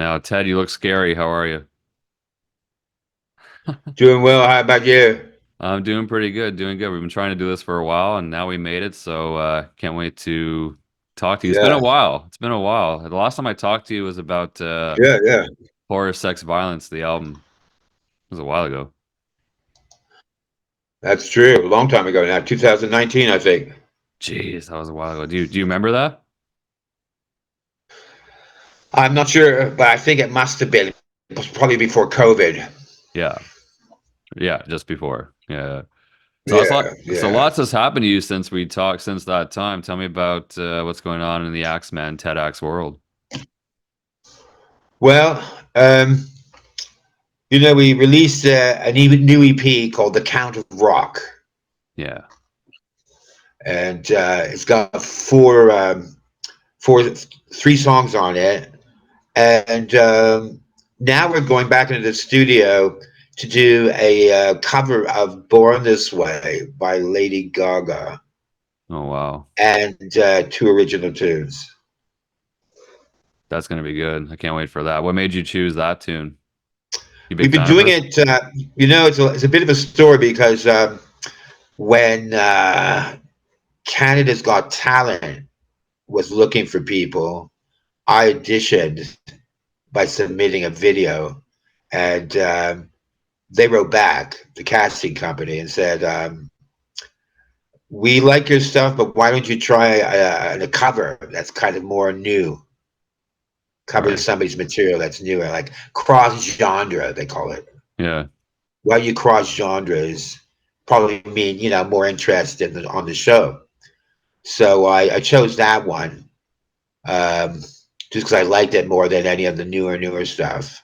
Now, Ted, you look scary. How are you? Doing well. How about you? I'm doing pretty good, doing good. We've been trying to do this for a while, and now we made it. So can't wait to talk to you. It's been a Yeah, while. It's been a while. The last time I talked to you was about yeah. Horror, Sex, Violence, the album. It was a while ago. That's true. A long time ago now, 2019, I think. Jeez, that was a while ago. Do you remember that? I'm not sure, but I think it must have been. It was probably before COVID. Yeah, yeah, just before. Yeah. So that's a lot. Yeah, So yeah. lots has happened to you since we talked since that time. Tell me about what's going on in the Axeman Ted Axe world. Well, we released new EP called "The Count of Rock," Yeah. and it's got three songs on it. And now we're going back into the studio to do a cover of "Born This Way" by Lady Gaga Oh wow. and two original tunes. That's gonna be good. I can't wait for that. What made you choose that tune? You big We've been fan of doing hers? it. It's a bit of a story because when Canada's Got Talent was looking for people, I auditioned by submitting a video, and they wrote back, the casting company, and said, "We like your stuff, but why don't you try a cover that's kind of more new? Cover Right. somebody's material that's newer, like cross genre, they call it. Yeah. Why you cross genres probably mean more interest on the show." So I chose that one just because I liked it more than any of the newer stuff.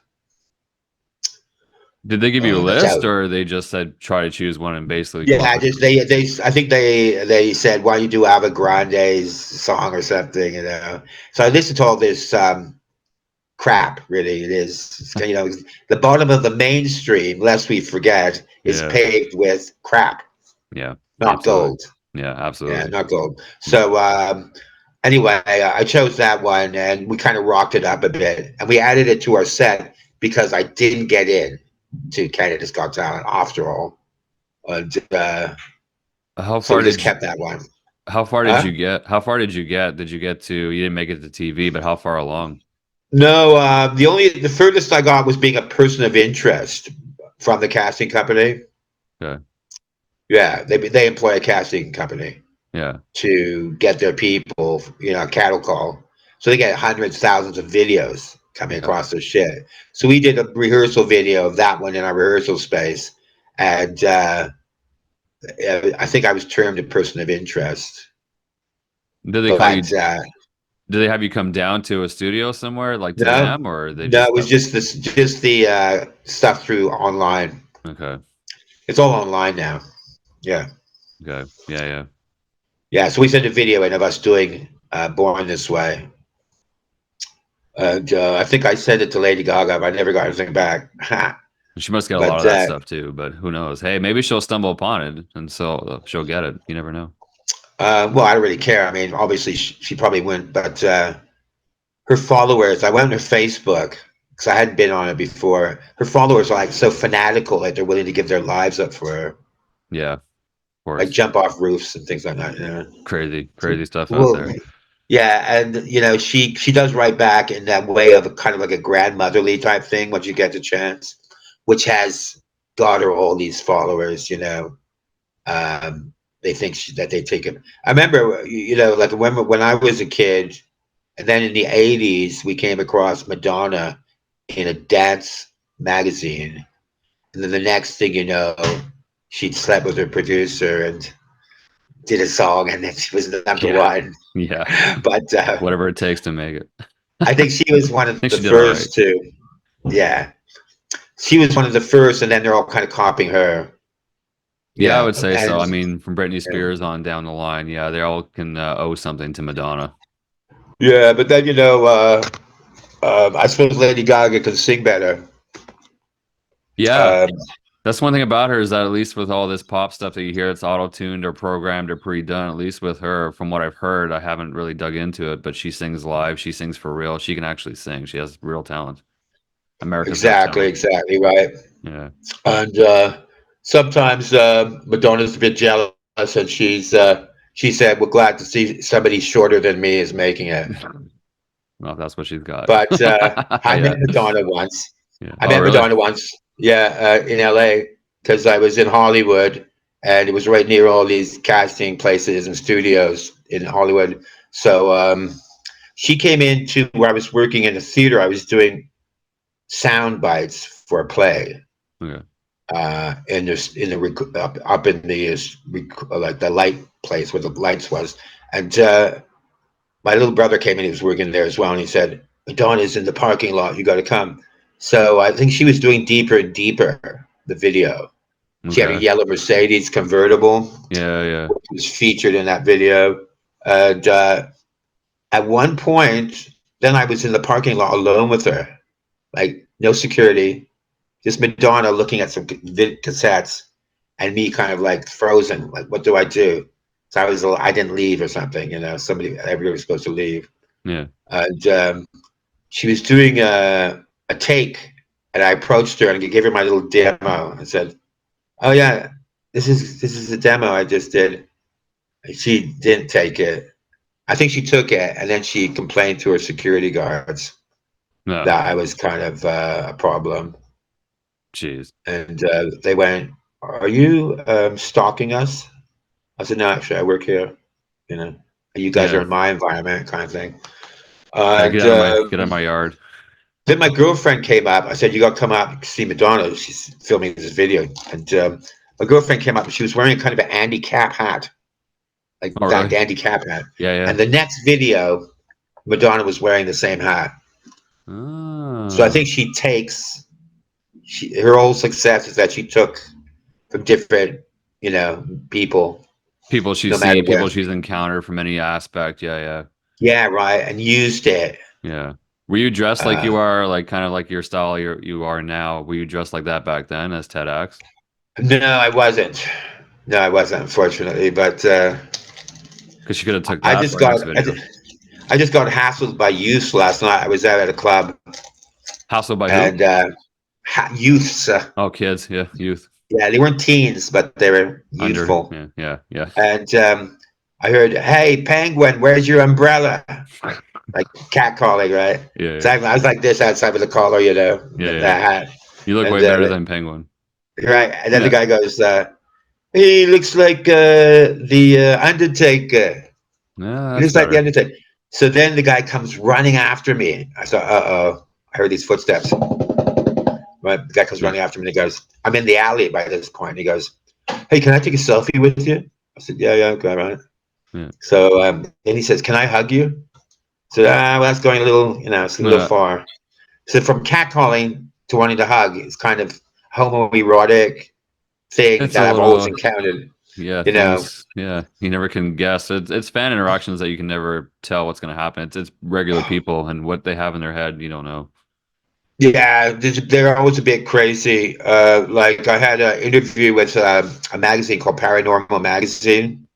Did they give you a That's how. list, or they just said try to choose one and basically come up Yeah, with? just they I think they said, why don't you do Ava Grande's song or something. So I listened to all this crap. Really, it is. The bottom of the mainstream, lest we forget, is Yeah. paved with crap, Yeah. not Absolutely. gold. Yeah. Yeah, Absolutely. not gold. So anyway, I chose that one, and we kind of rocked it up a bit, and we added it to our set because I didn't get in to Canada's Got Talent after all, and How so we far just did you? kept that one. How far did Huh? you get? How far did you get? Did you get to? You didn't make it to TV, but how far along? No, the furthest I got was being a person of interest from the casting company. Okay. Yeah, they employ a casting company Yeah. to get their people, cattle call. So they get hundreds, thousands of videos coming Yeah. across their shit. So we did a rehearsal video of that one in our rehearsal space, and I think I was termed a person of interest. Did they call you? But Did they have you come down to a studio somewhere, like to no, them, or they no, just? it was just the stuff through online. Okay. It's all online now. Yeah. Okay. Yeah. Yeah. Yeah, so we sent a video in of us doing "Born This Way," and I think I sent it to Lady Gaga, but I never got anything back. She must get a lot of But that stuff too, but who knows? Hey, maybe she'll stumble upon it and so she'll get it. You never know. well, I don't really care. I mean, obviously she probably wouldn't, but her followers. I went on her Facebook because I hadn't been on it before. Her followers are like so fanatical that they're willing to give their lives up for her, Yeah, of like course. jump off roofs and things like that. Crazy, So, crazy stuff out well, there. yeah, and she does write back in that way of kind of like a grandmotherly type thing once you get the chance, which has got her all these followers. They think that they take it. I remember, like when I was a kid, and then in the '80s we came across Madonna in a dance magazine, and then the next thing you know, she'd slept with her producer and did a song, and then she was number Yeah, one. yeah. But Whatever it takes to make it. I think she was one I of think the she did all right. first to, yeah, she was one of the first, and then they're all kind of copying her. Yeah, I Yeah, would say so. and I mean, from Britney Spears on down the line, yeah, they all can owe something to Madonna. yeah, but then I suppose Lady Gaga can sing better. Yeah, Um, that's one thing about her is that at least with all this pop stuff that you hear, it's auto-tuned or programmed or pre-done. At least with her, from what I've heard, I haven't really dug into it, but she sings live. She sings for real. She can actually sing. She has real talent. America's Got Exactly, Talent. exactly right. Yeah. And sometimes Madonna's a bit jealous, and she said, "We're glad to see somebody shorter than me is making it." Well, that's what she's got. But I met Yeah. Madonna once. Yeah. I Oh, met really? Madonna once, yeah, in LA, because I was in Hollywood, and it was right near all these casting places and studios in Hollywood. So she came into where I was working in a theater. I was doing sound bites for a play Okay. up in the like the light place where the lights was, and my little brother came in. He was working there as well, and he said, "Madonna's in the parking lot. You got to come." So I think she was doing Deeper and Deeper, the video. She had a Okay. yellow Mercedes convertible, Yeah, yeah. which was featured in that video. And at one point, then I was in the parking lot alone with her, like no security, just Madonna looking at some cassettes, and me kind of like frozen. Like, what do I do? So I didn't leave or something. Everybody was supposed to leave, Yeah. and she was doing a take, and I approached her and I gave her my little demo and said, "Oh yeah, this is a demo I just did." And she didn't take it. I think she took it, and then she complained to her security guards No. that I was kind of a problem. Jeez. And they went, "Are you stalking us?" I said, "No, actually, I work here. You know, and you guys are Yeah. in my environment, kind of thing." Yeah, And get out of my yard. then my girlfriend came up. I said, "You got to come up see Madonna. She's filming this video." And my girlfriend came up, and she was wearing kind of an Andy Cap hat, like Oh, that really? Andy Cap hat. Yeah, yeah. And the next video, Madonna was wearing the same hat. So I Oh. think her whole success is that she took from different, people, People she's no matter seen, where. people she's encountered from any aspect. Yeah, yeah. Yeah, right, and used it. Yeah. Were you dressed like Uh, you are, like kind of like your style you are now? Were you dressed like that back then as Ted X? no, I wasn't. No, I wasn't, unfortunately. But Because she could have took I that just for her got, next video. I just got hassled by youths last night. I was out at a club, Hassled by who? and youths. Oh, kids. Yeah, youth. Yeah, they weren't teens, but they were Under. youthful. Yeah, yeah, yeah. And I heard, "Hey, Penguin, where's your umbrella?" Like catcalling, right? Yeah, So yeah, I was like this outside with the collar, yeah, yeah. that hat, You look and way better than Penguin. right, and then the Yeah. guy goes, "He looks like the Undertaker. Yeah, He that's looks like the better. Undertaker." So then the guy comes running after me. I thought, "Uh oh!" I heard these footsteps. Right, the guy comes Yeah. running after me, and he goes, "I'm in the alley by this point." And he goes, "Hey, can I take a selfie with you?" I said, "Yeah, yeah, okay, right." Yeah. So then he says, "Can I hug you?" So well, that's going a little, it's a little Yeah. far. So from catcalling to wanting to hug, it's kind of homoerotic thing It's a that I've always little, encountered. yeah, You know, things, yeah, you never can guess. It's fan interactions that you can never tell what's going to happen. It's regular people and what they have in their head, you don't know. yeah, they're always a bit crazy. Like I had an interview with a magazine called Paranormal Magazine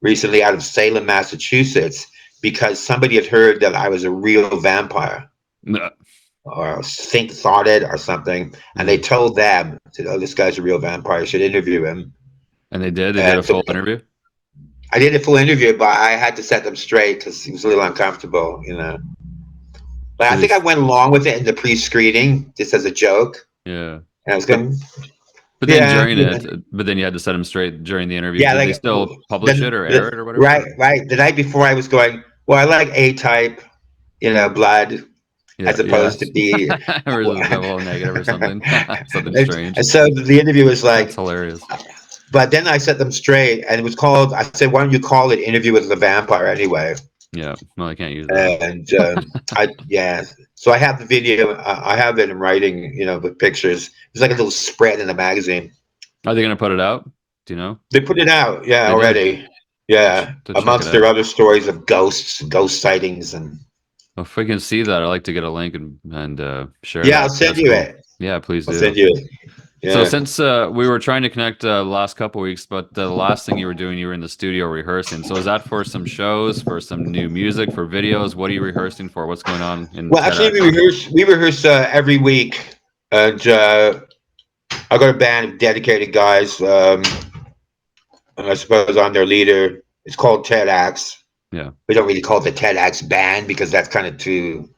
recently out of Salem, Massachusetts, because somebody had heard that I was a real vampire Yeah. or thought it or something, and they told them, said, "Oh, this guy's a real vampire. You should interview him." And they did. They did a And so full interview. I did a full interview, but I had to set them straight because he was a little uncomfortable. But So I think I these, went along with it in the pre-screening just as a joke, yeah. and I was But going, but then yeah, during it, but then you had to set them straight during the interview. yeah, Did they like still publish it then or air it or right, whatever? right. The night before, I was going, well, I like A type, blood, Yeah, as opposed to yes. B. Or is it and, double negative or something? Something and strange. so the interview was That's like, hilarious. but then I set them straight, and it was called. I said, "Why don't you call it Interview with the Vampire anyway?" Yeah. Well, I can't use that. And yeah, so I have the video. I have it in writing, with pictures. It's like a little spread in the magazine. Are they gonna put it out? Do you know? They put it out, yeah, They did. already. Yeah, To check it amongst their out. other stories of ghosts, ghost sightings, and Well, if we can see that, I'd like to get a link and share yeah, I'll that. send That's you cool. it. Yeah, please I'll send do. you it. So Yeah. since we were trying to connect last couple weeks, but the last thing you were doing, you were in the studio rehearsing. So is that for some shows, for some new music, for videos? What are you rehearsing for? What's going on in Well, actually, TEDx? we rehearse. We rehearse every week. And I got a band of dedicated guys. And I suppose I'm their leader. It's called TEDx. Yeah. We don't really call it the TEDx band because that's kind of too,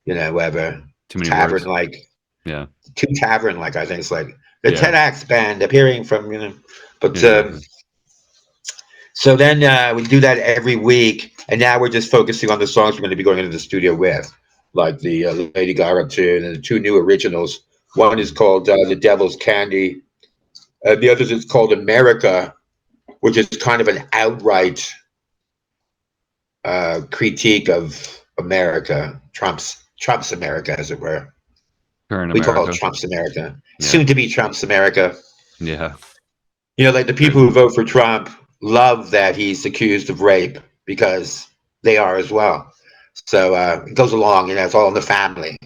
whatever, Too many tavern words. like, Yeah. too tavern like. I think it's like the Yeah. TEDx band appearing from, but Exactly. so then we do that every week, and now we're just focusing on the songs we're going to be going into the studio with, like the Lady Gaga tune and the two new originals. One is Mhm. called "The Devil's Candy," the other is called "America," which is kind of an outright critique of America, Trump's America, as it were. Current We call it America. Trump's America, Yeah. soon to be Trump's America. Yeah. Like the people Crazy. who vote for Trump love that he's accused of rape because they are as well. So it goes along, it's all in the family.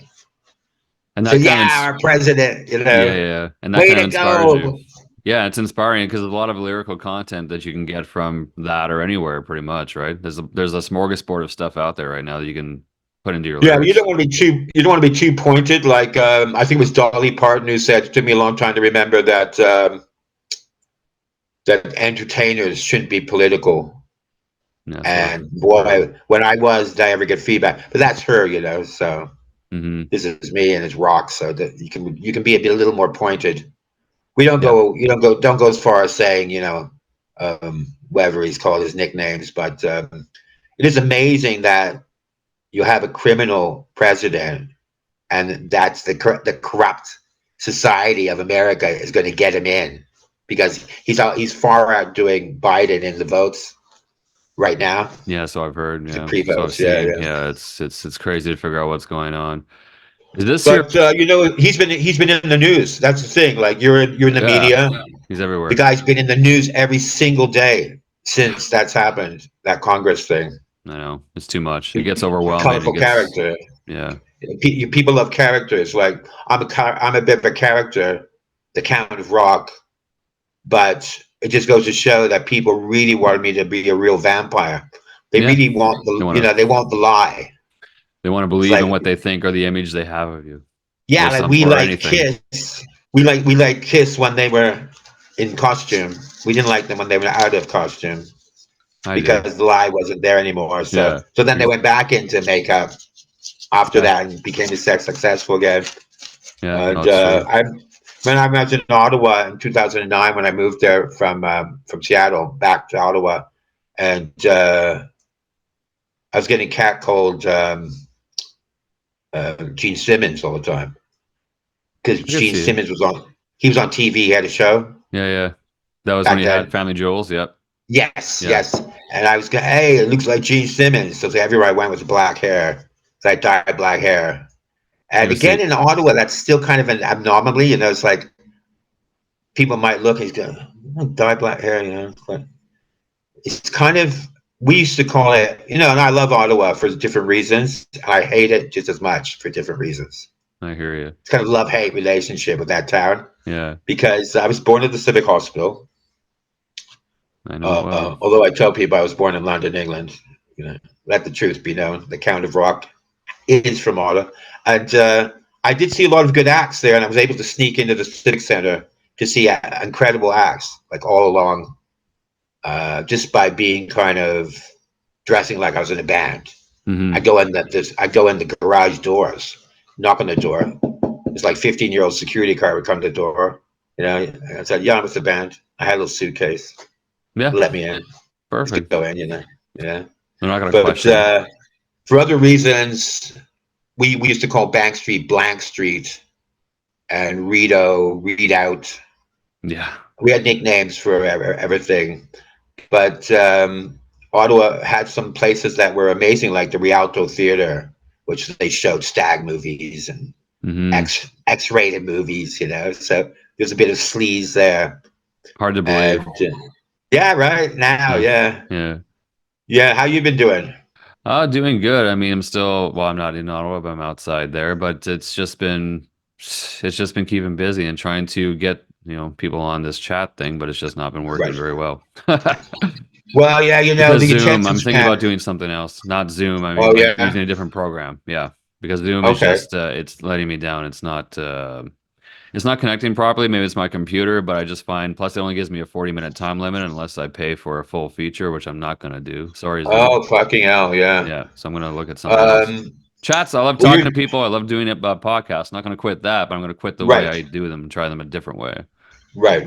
And So that kind of yeah, our president, yeah, yeah. And that way kind of to inspires you. go. Yeah, it's inspiring because there's a lot of lyrical content that you can get from that or anywhere, pretty much, right? There's a smorgasbord of stuff out there right now that you can put into your Yeah, you lyrics. don't want to be too you don't want to be too pointed. Like I think it was Dolly Parton who said it took me a long time to remember that that entertainers shouldn't be political. Yeah, that's what And I've heard. boy, when I was, did I ever get feedback? But that's her, So Hmm. this is me and it's rock. So that you can be a little more pointed. We don't Yeah. go, don't go as far as saying, whatever he's called his nicknames. But it is amazing that you have a criminal president, and that's the corrupt society of America is going to get him in because he's far outdoing Biden in the votes right now, Yeah, so I've heard. the Yeah, so I've pre-votes. Yeah, seen. yeah. Yeah, it's crazy to figure out what's going on. Is this your? But he's been in the news. That's the thing. Like you're in the Yeah, media. he's The everywhere. guy's been in the news every single day since that's happened. That Congress thing. I know it's too much. It gets overwhelming. It Colorful gets. character. Yeah. People love characters. Like I'm a bit of a character, the Count of Rock. But it just goes to show that people really wanted me to be a real vampire. They Yeah. really want They want to. they want the lie. They want to It's believe in like, what they think or the image they have of you, yeah, or like some we or like anything. Kiss. We like Kiss when they were in costume. We didn't like them when they were out of costume I did. because the lie wasn't there anymore. So Yeah. so then they went back into makeup after Yeah. that and became successful again. Yeah. No, And it's true. when I was in Ottawa in 2009, when I moved there from Seattle back to Ottawa, and I was getting catcalled Gene Simmons all the time because I could Gene see it. Simmons he was on TV, he had a show Yeah. Yeah. That was when back you had then. Family Jewels. Yep. Yes, Yeah. yes. And I was going, hey, it looks like Gene Simmons. So everywhere I went was black hair. So I dyed black hair. You And ever again, see? in Ottawa, that's still kind of an abnormally, it's like people might look and go, dye black hair, But it's kind of, we used to call it, and I love Ottawa for different reasons. I hate it just as much for different reasons. I hear you. It's kind of love-hate relationship with that town Yeah. because I was born at the Civic Hospital. I know it well. Although I tell people I was born in London, England, let the truth be known. The Count of Rock is from Ottawa. And I did see a lot of good acts there, and I was able to sneak into the Civic Center to see incredible acts, like all along, just by being kind of dressing like I was in a band. I Hmm. go in the garage doors, knock on the door. It's like 15-year-old security guard would come to the door. And I said, "Yeah, I'm with the band." I had a little suitcase. Yeah. Let me in. Just Perfect. go in, Yeah. They're not gonna But question you. for other reasons, we used to call Bank Street Blank Street and Rito Read Out. Yeah. We had nicknames for everything, but Ottawa had some places that were amazing, like the Rialto Theater, which they showed stag movies and Hmm. X-rated movies. So there's a bit of sleaze there, Hard to and believe. yeah, right now, Yeah. yeah, Yeah. yeah. How you been doing? Doing good. I mean, I'm still, well, I'm not in Ottawa, but I'm outside there, but it's just been keeping busy and trying to get, people on this chat thing, but it's just not been working Right. very well. Well, yeah, Because the Zoom, attention I'm thinking about span. doing something else. Not Zoom, I mean Oh like yeah. using a different program. Yeah. because Zoom is Okay. just it's letting me down. It's not connecting properly. Maybe it's my computer, but I just find plus it only gives me a 40-minute time limit unless I pay for a full feature, which I'm not gonna do. Sorry, Zoom. Oh, fucking hell, yeah. Yeah, so I'm gonna look at something else. Um, Chats, I love well, talking you're to people. I love doing it by podcasts. Not gonna quit that, but I'm gonna quit the way right, I do them and try them a different way. right.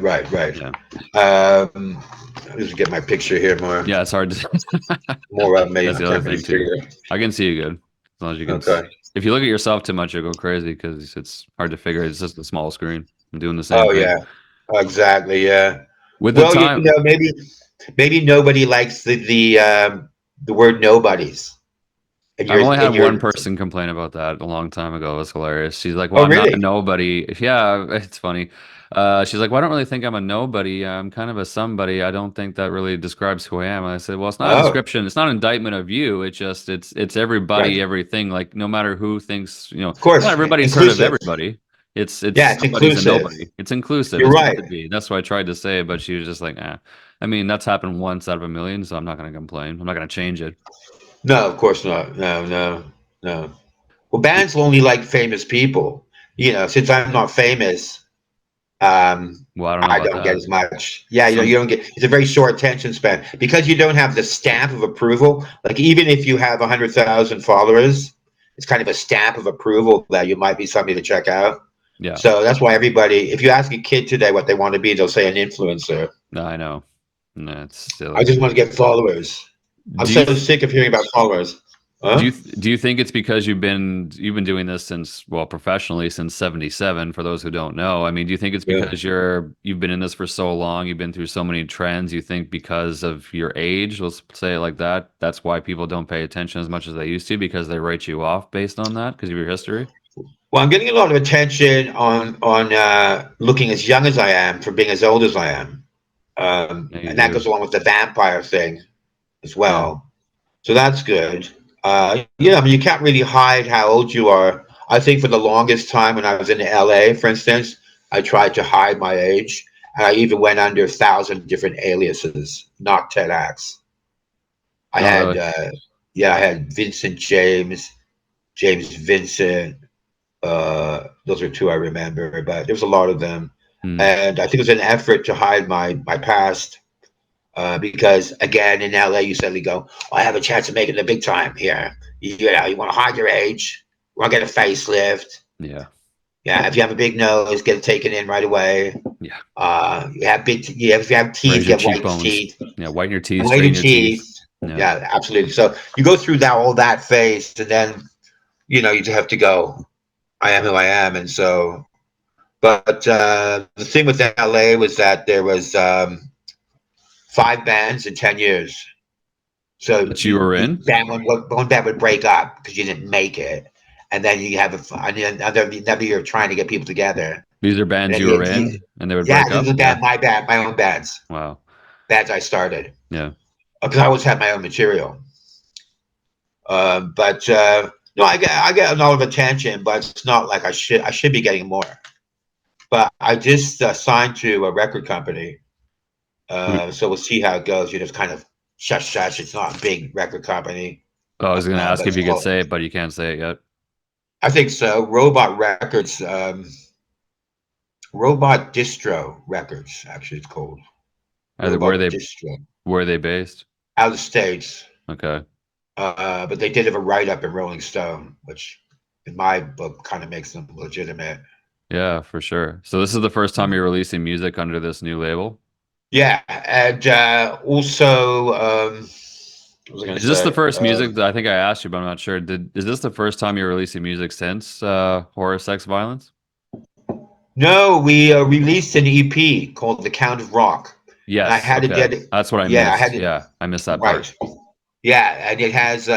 Yeah. I'll just get my picture here more, Yeah, it's hard to more up, maybe that's the other can't really thing too. figure it. I can see you good. As long as you can Okay. if you look at yourself too much, you'll go crazy because it's hard to figure. It's just a small screen. I'm doing the same Oh thing. yeah, exactly. Yeah. With the Well, you time know, maybe nobody likes the word nobodies, and I've only had you're. one person complain about that a long time ago. It was hilarious. She's like, "Well, Oh I'm not a really? nobody." Yeah, it's funny. She's like, "Well, I don't really think I'm a nobody. I'm kind of a somebody. I don't think that really describes who I am." And I said, "Well, it's not a Oh, description. It's not an indictment of you. It's just it's right. everybody, everything. Like no matter who thinks, Of not course, everybody's heard of inclusive. everybody. It's Yeah, it's somebody's a inclusive. nobody. It's inclusive. You're It's meant to right. be. That's what I tried to say, but she was just like, "Ah." I mean, that's happened once out of a million, so I'm not going to complain. I'm not going to change it. No, of course not. No. Well, bands only like famous people. You know, since I'm not famous, Well, I don't know I about don't get that. as much. Yeah, you know, you Some don't get. It's a very short attention span because you don't have the stamp of approval. Like even if you have 100,000 followers, it's kind of a stamp of approval that you might be somebody to check out. Yeah. So that's why everybody, if you ask a kid today what they want to be, they'll say an influencer. No, I know. No, it's I silly. just want to get followers. I'm Do you so th sick of hearing about followers. Huh? do you think it's because you've been doing this since well professionally since 77 for those who don't know. I mean, do you think it's Yeah. because you've been in this for so long, you've been through so many trends, you think because of your age, let's say it like that, that's why people don't pay attention as much as they used to because they write you off based on that because of your history? Well, I'm getting a lot of attention on looking as young as I am for being as old as I am, Yeah, you and that do. goes along with the vampire thing as Yeah. well. So that's good. Yeah, I mean, you can't really hide how old you are. I think for the longest time when I was in LA, for instance, I tried to hide my age. I even went under 1,000 different aliases, not Ted Axe. I Oh, had, really? yeah, I had Vincent James, James Vincent. Those are two I remember, but there was a lot of them. Hmm. And I think it was an effort to hide my past because again in LA you suddenly go, oh, I have a chance of making the big time here. You know, you want to hide your age, you want to get a facelift. Yeah. Yeah, if you have a big nose, get it taken in right away. Yeah. You have big, if you have teeth, Raise your get white cheekbones. teeth, Yeah, whiten your teeth, white straighten your teeth. teeth. Yeah. Yeah, absolutely. So you go through that all that phase, and then you know you just have to go. I am who I am, and so. But the thing with LA was that there was 5 bands in 10 years. So That you were in? one band would break up because you didn't make it, and then you have another year of trying to get people together. These are And bands then you were in and they would yeah, break this is up? a Yeah. band, my own Wow. bands I started Yeah. because I always had my own material. But no, I get a lot of attention, but it's not like I should be getting more. But I just signed to a record company. Who- So we'll see how it goes. You just kind of shush, shush. It's not a big record company, Oh, I was going to ask but if it's you could called. say it, but you can't say it yet. I think so. Robot Records, Robot Distro Records. Actually, it's called Either where Robot they Distro. where are they based? Out of the States, Okay. but they did have a write up in Rolling Stone, which in my book kind of makes them legitimate. Yeah, for sure. So this is the first time you're releasing music under this new label? Yeah, and also, what was I going to Is this the say? first music that I think I asked you, but I'm not sure. Is this the first time you're releasing music since Horror, Sex, Violence? No, we released an EP called The Count of Rock, and I Yes. had to Okay. dedicate. That's what I Yeah, I missed. had to. Yeah, I missed that part. Right. Yeah, and it has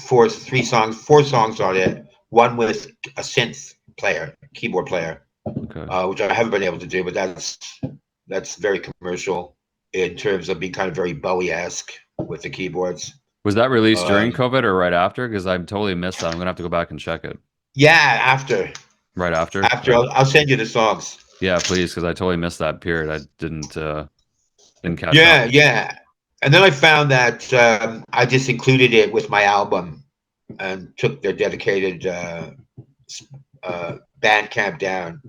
four songs on it. One with a synth player, keyboard player, Okay. which I haven't been able to do, but that's very commercial in terms of being kind of very Bowie-esque with the keyboards. Was that released Um, during COVID or right after? Because I totally missed that. I'm gonna have to go back and check it. yeah, after Right after? after Right. I'll send you the songs. Yeah, please, because I totally missed that period. I didn't catch on. Yeah, yeah. And then I found that I just included it with my album. and took their dedicated band camp down.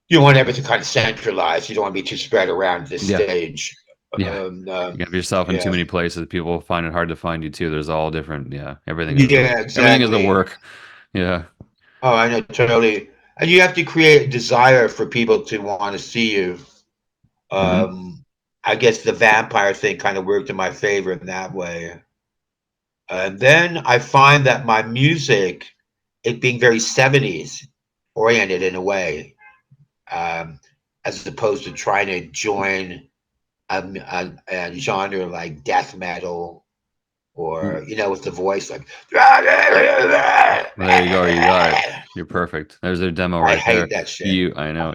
You want everything kind of centralized. You don't want to be too spread around this Yeah. stage. Yeah. Um, You um, have yourself in too yeah, many places. People will find it hard to find you too. There's all different. Yeah. yeah, Everything is the exactly. work. Yeah. Oh, I know totally. And you have to create a desire for people to want to see you. Hmm. Um, I guess the vampire thing kind of worked in my favor in that way. And then I find that my music, it being very 70s oriented in a way, um, as opposed to trying to join a genre like death metal or, with the voice like, Well, there you go. You got it. You're perfect. There's a demo I right hate there. that shit. I know.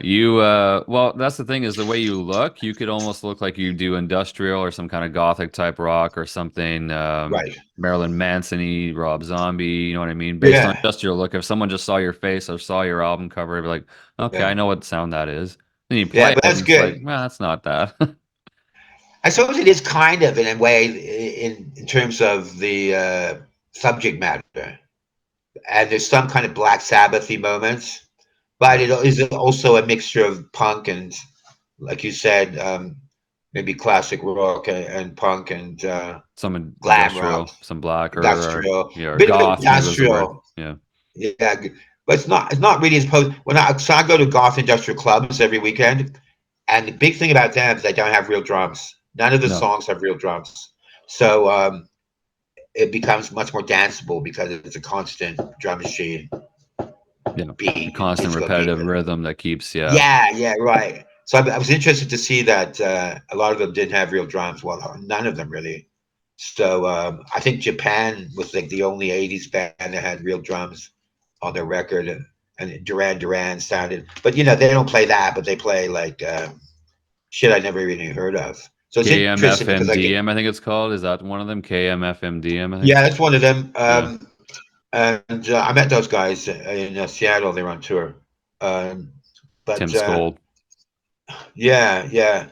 Well, that's the thing is the way you look, you could almost look like you do industrial or some kind of gothic type rock or something, Right. Marilyn Manson-y, Rob Zombie, you know what I mean? Based on Yeah. just your look. If someone just saw your face or saw your album cover, they'd be like, okay, I Yeah. know what sound that is. Then you Yeah. play But it that's and it's like, good. well, that's not that. I suppose it is kind of in a way in terms of the subject matter. And there's some kind of Black Sabbathy moments, but it Nice. is also a mixture of punk and, like you said, maybe classic rock and punk and Some glam rock, industrial, some black or industrial, yeah, a or bit of goth maybe was the word. industrial. Yeah. Yeah, but it's not really as opposed. So I go to goth industrial clubs every weekend, and the big thing about them is they don't have real drums. None of the No. songs have real drums, so it becomes much more danceable because it's a constant drum machine Yeah. The beat, constant disco beat. repetitive rhythm that keeps, yeah. Yeah, yeah, right. So I was interested to see that a lot of them didn't have real drums. Well, none of them really. So I think Japan was like the only '80s band that had real drums on their record, and Duran Duran sounded. But they don't play that, but they play like shit I never even heard of. So it's interesting because I get KMFMDM, I think it's called. Is that one of them? KMFMDM, I think. yeah, that's one of them. Yeah. And I met those guys in Seattle. They were on tour. Um, Tim but Skold. yeah, yeah.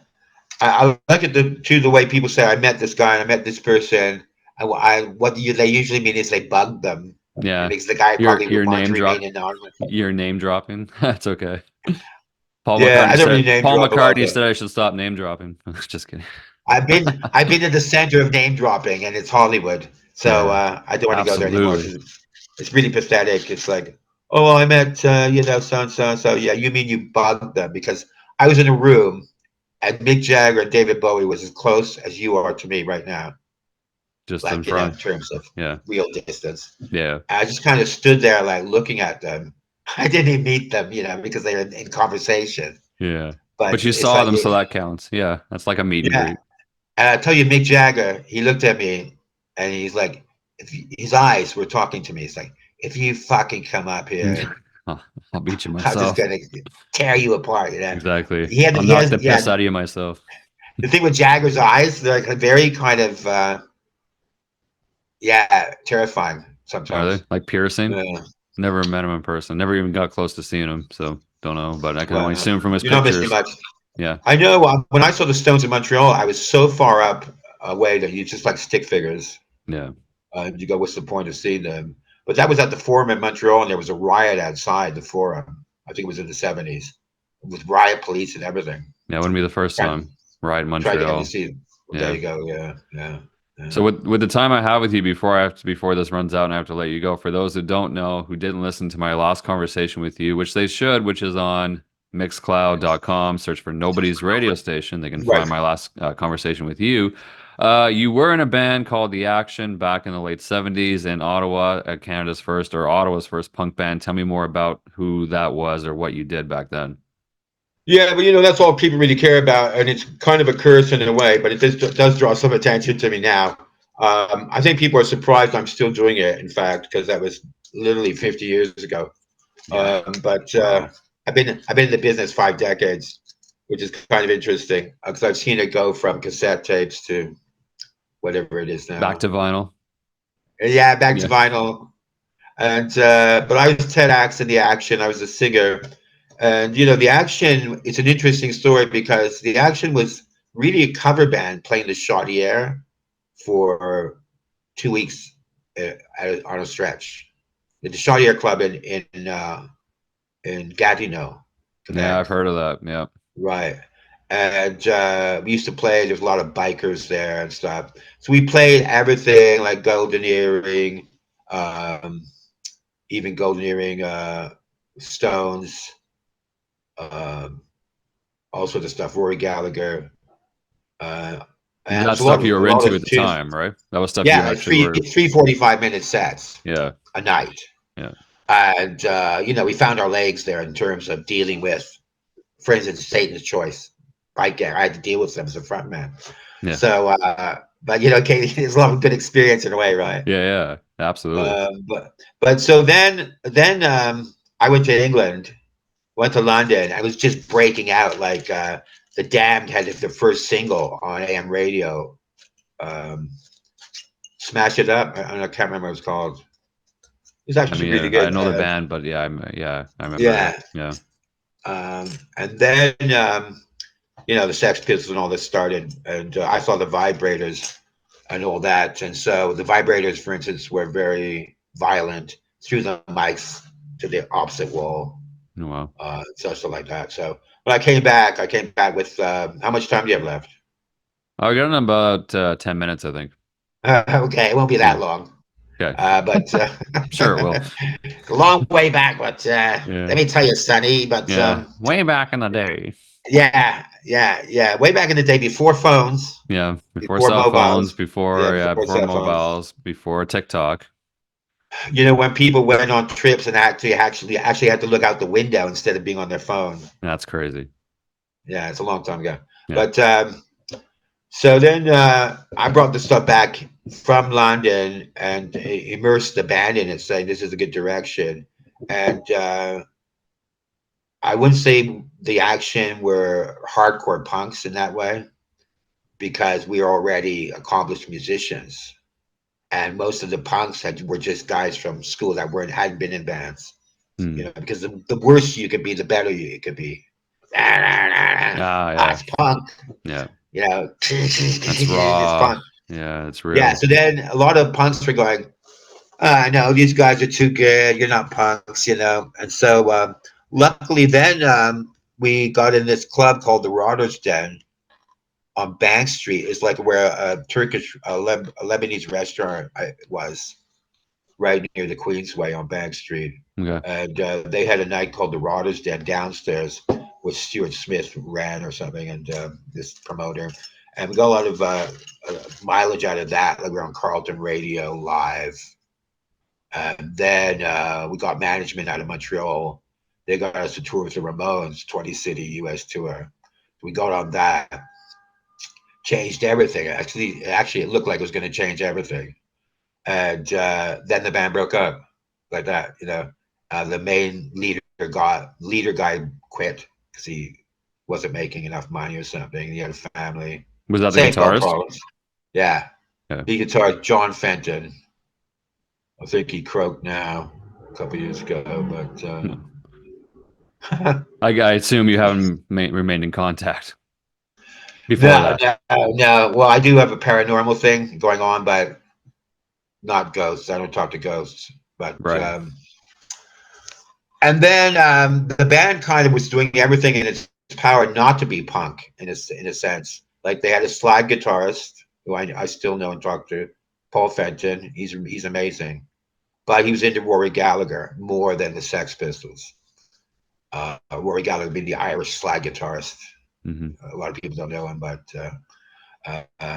I like it the way people say I met this guy and I met this person. What they usually mean is they bugged them. It Yeah. makes the guy probably Your want name to remain drop anonymous. your name dropping. That's okay. Yeah, I don't really name Paul drop a lot, McCartney but said I should stop name dropping. Just kidding. I've been at the center of name dropping, and it's Hollywood. So Yeah. I don't want to go there anymore Absolutely. because it's really pathetic. It's like, oh, well, I met so and so and so. Yeah, you mean you bugged them because I was in a room and Mick Jagger and David Bowie was as close as you are to me right now, Just in like in front. terms of Yeah. real distance. Yeah. I just kind of stood there, like looking at them. I didn't even meet them, because they were in conversation. Yeah. But But you it's saw like, them, so that counts. Yeah. That's like a meet and yeah. greet. And I tell you, Mick Jagger, he looked at me and he's like, his eyes were talking to me. He's like, if you fucking come up here, I'll beat you I'm just myself. gonna tear you apart. Exactly. He had, I'll he knock has, the piss yeah. out of you myself. The thing with Jagger's eyes, they're like very kind of, yeah, terrifying Are they? sometimes. Like piercing? Yeah. Never met him in person. Never even got close to seeing him, so don't know. But I can only Well, assume from his you're not missing pictures. much. Yeah, I know when I saw the Stones in Montreal, I was so far up away that you just like stick figures. yeah. You go, what's the point of seeing them? But that was at the Forum in Montreal, and there was a riot outside the Forum. I think it was in the '70s with riot police and everything. Yeah, it wouldn't be the first Trying, time. Right in trying to get them to Montreal. see. Well, there Yeah. you go. Yeah, yeah, yeah. So with the time I have with you before this runs out and I have to let you go, for those who don't know, who didn't listen to my last conversation with you, which they should, which is on mixcloud.com, search for Nobody's Radio Station. They can find Right. my last conversation with you. You were in a band called The Action back in the late 70s in Ottawa, Ottawa's first punk band. Tell me more about who that was or what you did back then. Yeah, but that's all people really care about, and it's kind of a curse in a way, but it does draw some attention to me now. I think people are surprised I'm still doing it, in fact, because that was literally 50 years ago. Yeah. But Wow. I've been in the business 5 decades, which is kind of interesting because I've seen it go from cassette tapes to whatever it is Back now. to vinyl. Yeah, back to Yeah. vinyl. And but I was Ted Axe in the Action. I was a singer, and the Action. It's an interesting story because the Action was really a cover band playing the Chaudière for 2 weeks. on a stretch. The Chaudière Club in Gatineau, Yeah, I've Quebec. heard of that. Yeah. Right. And we used to play, there's a lot of bikers there and stuff. So we played everything like Golden Earring, um, even Golden Earring, Stones, um, all sorts of stuff, Rory Gallagher. Uh, and That's there's stuff you a were lot into of at the tunes. time, right? That was stuff you Yeah, actually were. 3 45-minute sets Yeah. a night. Yeah. And, we found our legs there in terms of dealing with, for instance, Satan's Choice. I had to deal with them as a frontman. Yeah. So, but Katie, it's a lot of good experience in a way, right? Yeah. Yeah. Absolutely. But so then I went to England, went to London. I was just breaking out. Like the Damned had their first single on AM radio, um, "Smash It Up." I can't remember what it's called. It's I actually mean, really I good. know the band, but yeah, I remember. Yeah, Yeah. and then the Sex Pistols and all this started, and I saw the Vibrators and all that. And so the Vibrators, for instance, were very violent, threw the mics to the opposite wall, Oh, wow. stuff like that. So when I came back with how much time do you have left? I got in about 10 minutes, I think. Okay, it won't be Yeah. that long, Okay. but Sure it will. a long way back. But Yeah. let me tell you, Sonny. But Yeah. Way back in the day. yeah, way back in the day, before phones, Yeah. Before before cell phones, mobiles, yeah, before, yeah, before before cell phones. mobiles, before TikTok. When people went on trips and actually had to look out the window instead of being on their phone. That's crazy. Yeah, it's a long time ago. Yeah. But so then I brought the stuff back from London and immersed the band in it, saying this is a good direction. And I wouldn't say the Action were hardcore punks in that way because we were already accomplished musicians, and most of the punks were just guys from school that hadn't been in bands. Hmm. Because the worse you could be, the better you could be. Ah, Ah, yeah. it's punk. Yeah. That's It's raw. punk. Yeah, it's Yeah. real. So then a lot of punks were going, no, these guys are too good. You're not punks. And so luckily then we got in this club called the Rotters Den on Bank Street. It's like where a Turkish, a Lebanese restaurant was right near the Queensway on Bank Street. Okay. And they had a night called the Rotters Den downstairs, which Stuart Smith ran or something, and this promoter. And we got a lot of mileage out of that. Like we're on Carlton Radio live. And then we got management out of Montreal. They got us to tour with the Ramones, 20 city US tour. We got on that, changed everything. Actually, it looked like it was going to change everything. And then the band broke up like that. The main leader guy quit because he wasn't making enough money or something. He had a family. Was that the Same health guitarist? problems. Yeah. Yeah. The guitarist John Fenton. I think he croaked now a couple years ago, but I assume you haven't remained in contact before no, that. no. Well, I do have a paranormal thing going on, but not ghosts. I don't talk to ghosts. But Right. and then the band kind of was doing everything in its power not to be punk in a sense. Like they had a slide guitarist who I still know and talk to, Paul Fenton. He's amazing, but he was into Rory Gallagher more than the Sex Pistols. Rory Gallagher being the Irish slide guitarist. Hmm. A lot of people don't know him, but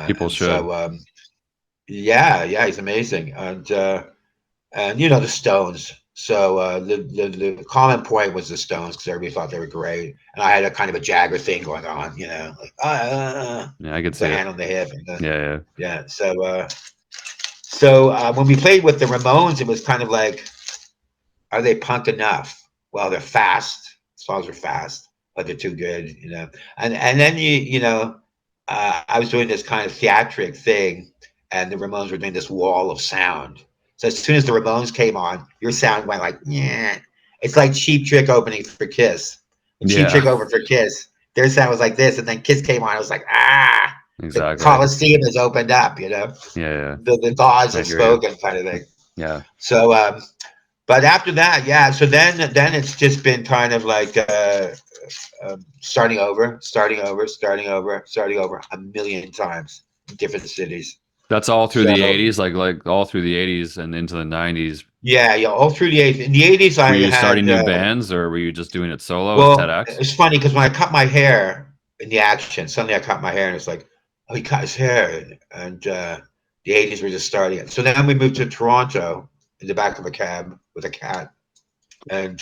People and should. so yeah, he's amazing, and the Stones. So the common point was the Stones because everybody thought they were great, and I had a kind of a Jagger thing going on, like Yeah, I could with the see it. hand on the hip, and Yeah, yeah. So when we played with the Ramones, it was kind of like, are they punk enough? Well, they're fast. Songs are fast, but they're too good. And then I was doing this kind of theatric thing, and the Ramones were doing this wall of sound. So as soon as the Ramones came on, your sound went like, yeah. It's like Cheap Trick opening for Kiss. When Cheap yeah. Trick opened for Kiss, their sound was like this, and then Kiss came on. I was like, ah. The exactly. Coliseum has opened up, you know. Yeah, yeah. The gods I have hear you. spoken, kind of thing. Yeah. So, but after that, yeah. So then it's just been kind of like starting over, starting over, starting over, starting over a million times in different cities. That's all through So the 80s, like all through the 80s and into the 90s. yeah, yeah, all through the 80s. In the 80s, Were I you starting had new bands or were you just doing it solo as well, TEDx? it's funny because when I cut my hair in the action, suddenly I cut my hair and it's like, oh, he cut his hair, and the 80s were just starting it. So then we moved to Toronto in the back of a cab with a cat, and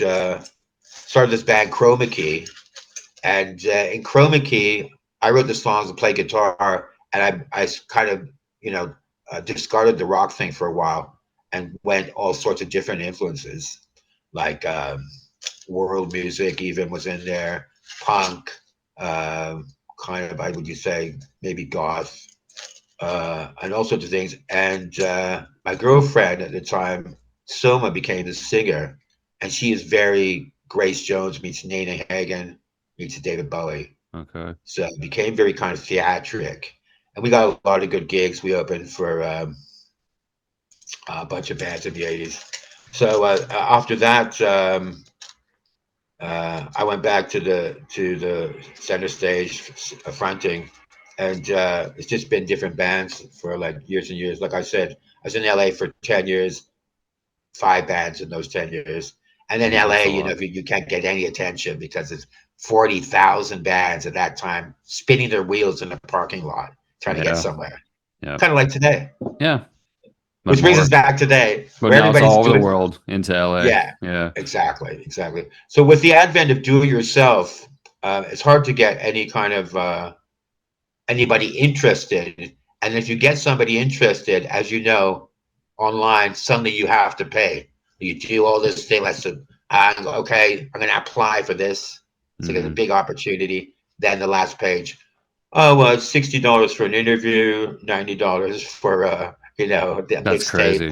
started this band Chroma Key. And in Chroma Key, I wrote the songs and played guitar, and I kind of, you know, discarded the rock thing for a while and went all sorts of different influences, like world music even was in there, punk, uh, kind of, I would you say, maybe goth, and all sorts of things. And my girlfriend at the time, Soma, became the singer, and she is very Grace Jones meets Nina Hagen meets David Bowie. Okay. So it became very kind of theatric, and we got a lot of good gigs. We opened for a bunch of bands in the '80s. So after that, I went back to the center stage fronting, and it's just been different bands for like years and years. Like I said, I was in LA for 10 years, 5 bands in those 10 years, and then That's LA, a you know, lot. you can't get any attention because it's 40,000 bands at that time spinning their wheels in the parking lot trying to get Yeah. somewhere. Yeah. Kind of like today, Yeah. But which brings us more. back today, But where now it's everybody's all over the doing. world into LA. Yeah, Yeah. exactly, exactly. So with the advent of do it yourself, it's hard to get any kind of anybody interested. And if you get somebody interested, as you know, online, suddenly you have to pay. You do all this thing. Let's okay, I'm going to apply for this. It's like a Hmm. big opportunity. Then the last page. Oh, well, it's $60 for an interview, $90 for you know, the That's mixtape. crazy.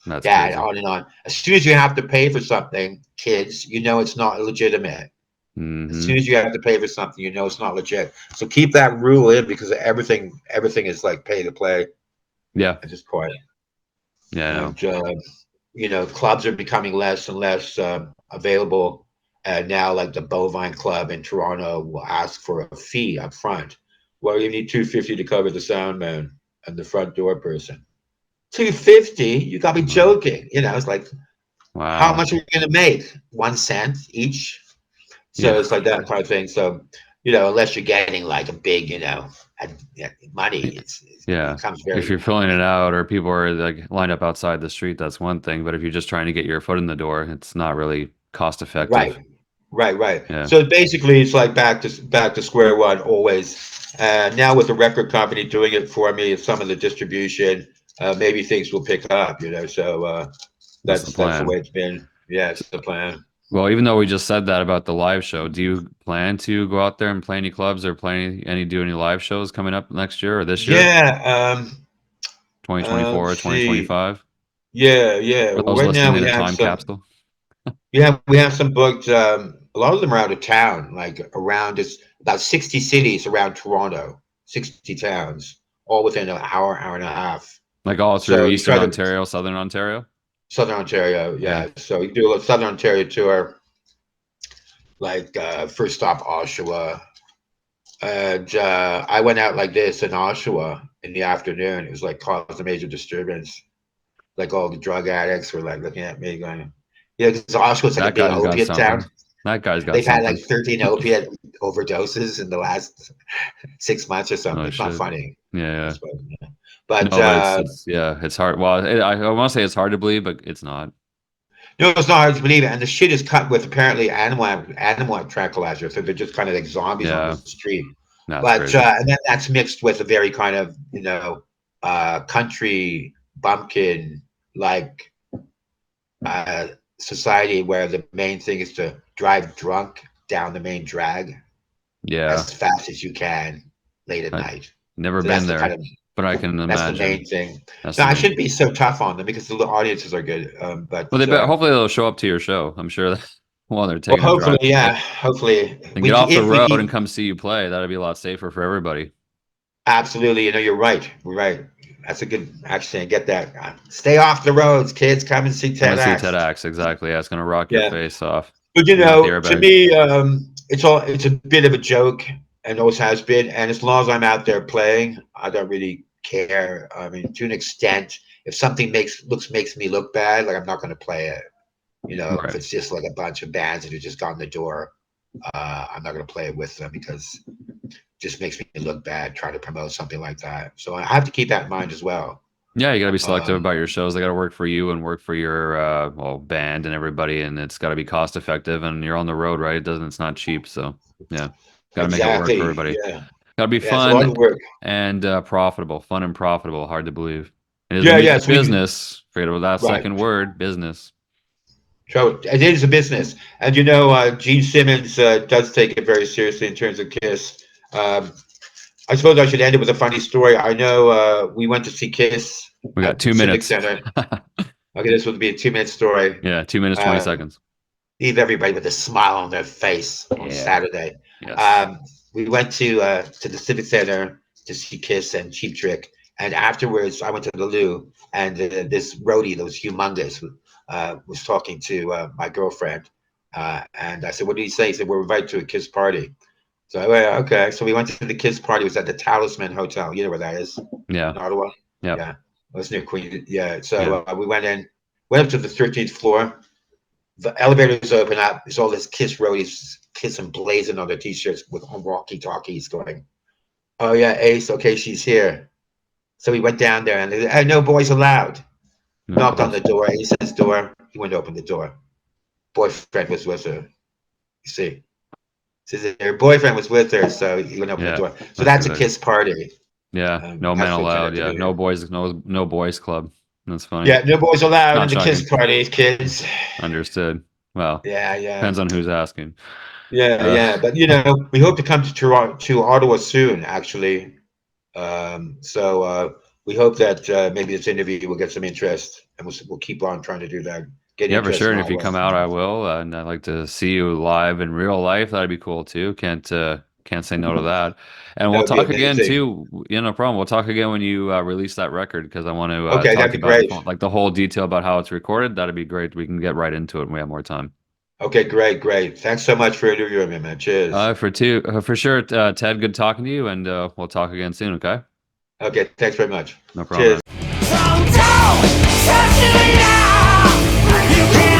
That's Yeah, crazy. on and on. As soon as you have to pay for something, kids, you know it's not legitimate. As soon Hmm. as you have to pay for something, you know it's not legit. So keep that rule in because everything is like pay to play Yeah. at this point. Yeah, I know. And you know, clubs are becoming less and less available. And now, like the Bovine Club in Toronto will ask for a fee up front. Well, you need 250 to cover the sound man and the front door person. 250? You got me Wow. joking. You know, it's like, how Wow. much are we going to make? 1 cent each? So Yeah. it's like that kind of thing. So, you know, unless you're getting like a big, you know, money, it Yeah. becomes If very you're filling it out or people are like lined up outside the street, that's one thing. But if you're just trying to get your foot in the door, it's not really cost right, effective. right. Yeah. So basically, it's like back to square one always. Now with the record company doing it for me, some of the distribution, maybe things will pick up. You know, so That's the that's the plan. way it's been. Yeah, it's the plan. Well, even though we just said that about the live show, do you plan to go out there and play any clubs or play do any live shows coming up next year or this year, Yeah. 2024 or Let's see. 2025? Yeah, yeah. For Well, those right now listening we in a have time some. capsule. We have some booked. A lot of them are out of town, like around it's about 60 cities around Toronto, 60 towns, all within an hour, hour and a half. Like all through So you Eastern try to Ontario, Southern Ontario? Southern Ontario, Yeah. yeah. So you do a Southern Ontario tour, like first stop Oshawa, and I went out like this in Oshawa in the afternoon. It was like caused a major disturbance. Like all the drug addicts were like looking at me, going, "Yeah, because Oshawa's like a That big guy's got opiate town. something. That guy's got They've had like something. 13 opiate overdoses in the last 6 months or something. Oh It's not shit. funny, Yeah, I yeah. suppose. Yeah. But No, but it's yeah, it's hard. Well, I want to say it's hard to believe, but it's not. no, it's not hard to believe it. And the shit is cut with apparently animal tranquilizer, so they're just kind of like zombies on the Yeah, street. that's But crazy. and then that's mixed with a very kind of country bumpkin like uh, society where the main thing is to drive drunk down the main drag Yeah, as fast as you can late at I night. never So been that's the kind there, of but I can that's the imagine. main thing. That's No, the I main shouldn't thing. be so tough on them because the audiences are good. Well, they bet hopefully they'll show up to your show. I'm sure that while they're Well, taking a hopefully, drive yeah, away hopefully and get off the if we road keep. and come see you play. That'd be a lot safer for everybody. Absolutely. You're right. Right. That's a good. Actually, I get that. Stay off the roads, kids. Come and see Come and see TEDx. TEDx. Exactly. Yeah, it's gonna rock your Yeah. face off. But Bring out the to airbags. me, it's a bit of a joke, and always has been. And as long as I'm out there playing, I don't really care. I mean, to an extent, if something makes me look bad, like I'm not going to play it. If Right. it's just like a bunch of bands that have just gone the door, I'm not going to play it with them because it just makes me look bad trying to promote something like that. So I have to keep that in mind as well. Yeah, you got to be selective Um, about your shows. They got to work for you and work for your well band and everybody, and it's got to be cost effective. And you're on the road, right? It's not cheap. So yeah, got to make it work for exactly. everybody. Yeah. Got to be Yeah. It's a lot fun of work. and profitable. Fun and profitable. Hard to believe. It is a Yeah. Yeah. music So we can, business. Forget about that right. second word, business. So it is a business, and Gene Simmons does take it very seriously in terms of Kiss. Um, I suppose I should end it with a funny story. I know we went to see Kiss We got at the two Civic minutes. Center. Okay, this will be a 2 minute story. Yeah, 2 minutes, 20 Um, seconds. leave everybody with a smile on their face on Yeah. Saturday. Yes. We went to the Civic Center to see Kiss and Cheap Trick, and afterwards I went to the loo, and this roadie that was humongous was talking to my girlfriend, and I said, "What did he say?" He said, "We're invited to a Kiss party." So I went, "Okay." So we went to the Kiss party. It was at the Talisman Hotel. You know where that is Yeah. in Ottawa? Yep. Yeah, well, it's near Queen. Yeah. Yeah. So we went up to the 13th floor. The elevators open up. There's all this Kiss roadies kissing blazing on their t-shirts with walkie talkies going, "Oh yeah, Ace, okay, she's here." So we went down there and they said, "Hey, no boys allowed." No Knocked on boys. the door, Ace's door. He went to open the door. Boyfriend was with her. You see. Says her boyfriend was with her, so he went to open the Yeah. door. So That's that's a good. Kiss party. Yeah. No men That's what it turned allowed. out to Yeah. be. No boys. No boys club. That's funny. Yeah, no boys allowed Not in the Kiss shocking. parties, kids. Understood. Well, Yeah, yeah. depends on who's asking. Yeah, Uh, yeah. But we hope to come to Toronto, to Ottawa soon, actually. So we hope that maybe this interview will get some interest, and we'll keep on trying to do that. Get yeah, for interest sure. in And if you Ottawa. come out, I will. And I'd like to see you live in real life. That'd be cool too. Can't say no to that. And That we'll would be talk again amazing. too. Yeah, no problem. We'll talk again when you release that record because I want to Okay, talk that'd to be you about great. like the whole detail about how it's recorded. That'd be great. We can get right into it when we have more time. Okay, great, great. Thanks so much for interviewing me, man. Cheers. For sure, Ted. Good talking to you, and we'll talk again soon. Okay. Okay, thanks very much. No problem, Cheers. man. From down, touching now. You can't